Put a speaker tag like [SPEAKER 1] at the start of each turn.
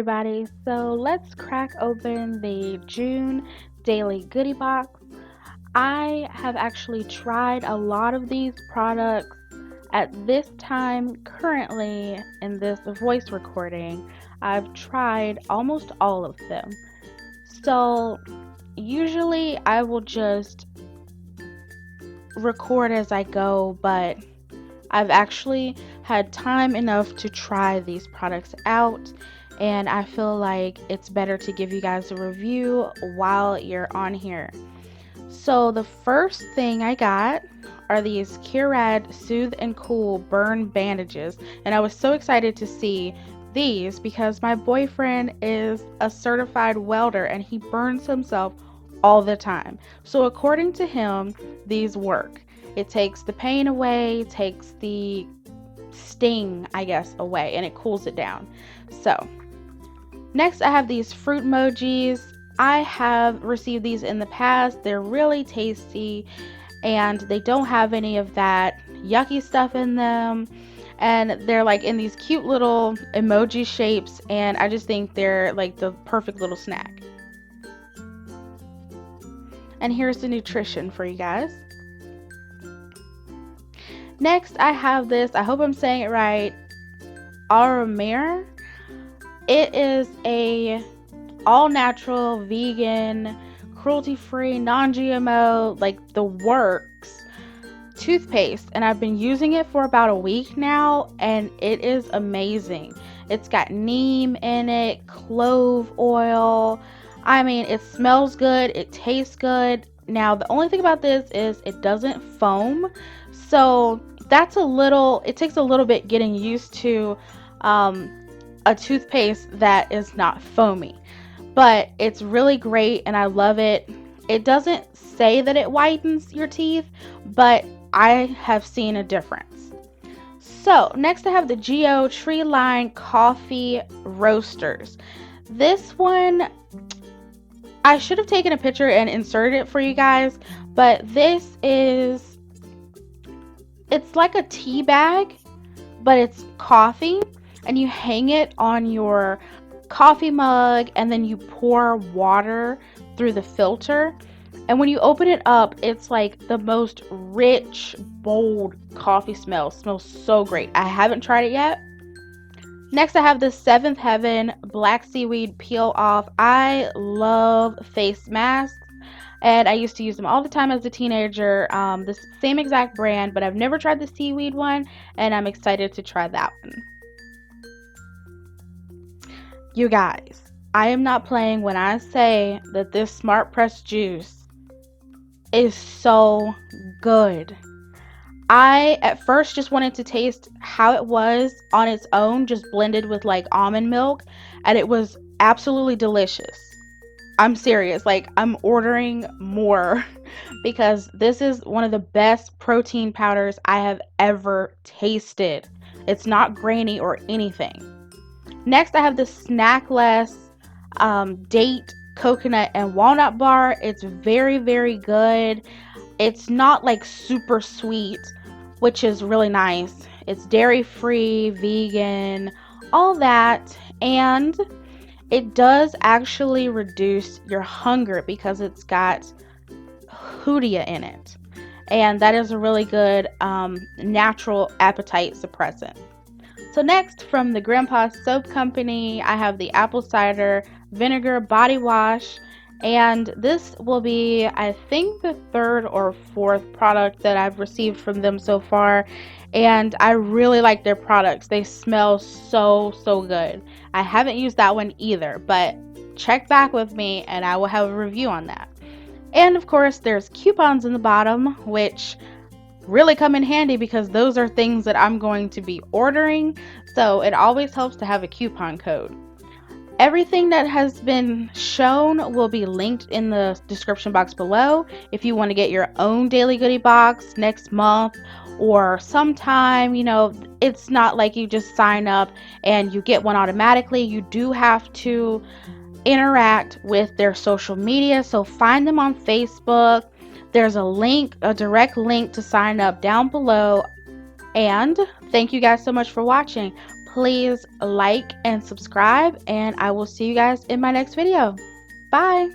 [SPEAKER 1] everybody. So let's crack open the June Daily Goodie Box. I have actually tried a lot of these products at this time currently in this voice recording. I've tried almost all of them. So usually I will just record as I go, but I've actually had time enough to try these products out, and I feel like it's better to give you guys a review while you're on here. So the first thing I got are these CURAD Soothe and Cool Burn Bandages, and I was so excited to see these because my boyfriend is a certified welder and he burns himself all the time. So according to him, these work. It takes the pain away, takes the sting, I guess, away, and it cools it down. So next I have these Fruitmojis. I have received these in the past. They're really tasty and they don't have any of that yucky stuff in them, and they're like in these cute little emoji shapes, and I just think they're like the perfect little snack. And here's the nutrition for you guys. Next, I have this, I hope I'm saying it right, Auromere. It is a all-natural, vegan, cruelty-free, non-GMO, like the works toothpaste, and I've been using it for about a week now, and it is amazing. It's got neem in it, clove oil. I mean, it smells good, it tastes good. Now, the only thing about this is it doesn't foam, so it takes a little bit getting used to a toothpaste that is not foamy, but it's really great and I love it. It doesn't say that it whitens your teeth, but I have seen a difference. So next I have the Treeline coffee roasters. This one, I should have taken a picture and inserted it for you guys, but it's like a tea bag, but it's coffee, and you hang it on your coffee mug and then you pour water through the filter, and when you open it up, it's like the most rich, bold coffee smell. It smells so great. I haven't tried it yet. Next I have the Seventh Heaven Black Seaweed Peel Off. I love face masks, and I used to use them all the time as a teenager. The same exact brand, but I've never tried the seaweed one, and I'm excited to try that one. You guys, I am not playing when I say that this Smart Press juice is so good. I at first just wanted to taste how it was on its own, just blended with like almond milk, and it was absolutely delicious. I'm serious, like I'm ordering more because this is one of the best protein powders I have ever tasted. It's not grainy or anything. Next I have the Snackless date, coconut, and walnut bar. It's very, very good. It's not like super sweet, which is really nice. It's dairy free, vegan, all that, and it does actually reduce your hunger because it's got hoodia in it, and that is a really good natural appetite suppressant. So next, from the Grandpa Soap Company, I have the apple cider vinegar body wash, and this will be, I think, the third or fourth product that I've received from them so far, and I really like their products. They smell so good. I haven't used that one either, but check back with me and I will have a review on that. And of course, there's coupons in the bottom, which really come in handy because those are things that I'm going to be ordering, so it always helps to have a coupon code. Everything that has been shown will be linked in the description box below if you want to get your own daily goodie box next month or sometime. You know, it's not like you just sign up and you get one automatically. You do have to interact with their social media, so find them on Facebook. There's a direct link to sign up down below. And thank you guys so much for watching. please like and subscribe, and I will see you guys in my next video. Bye.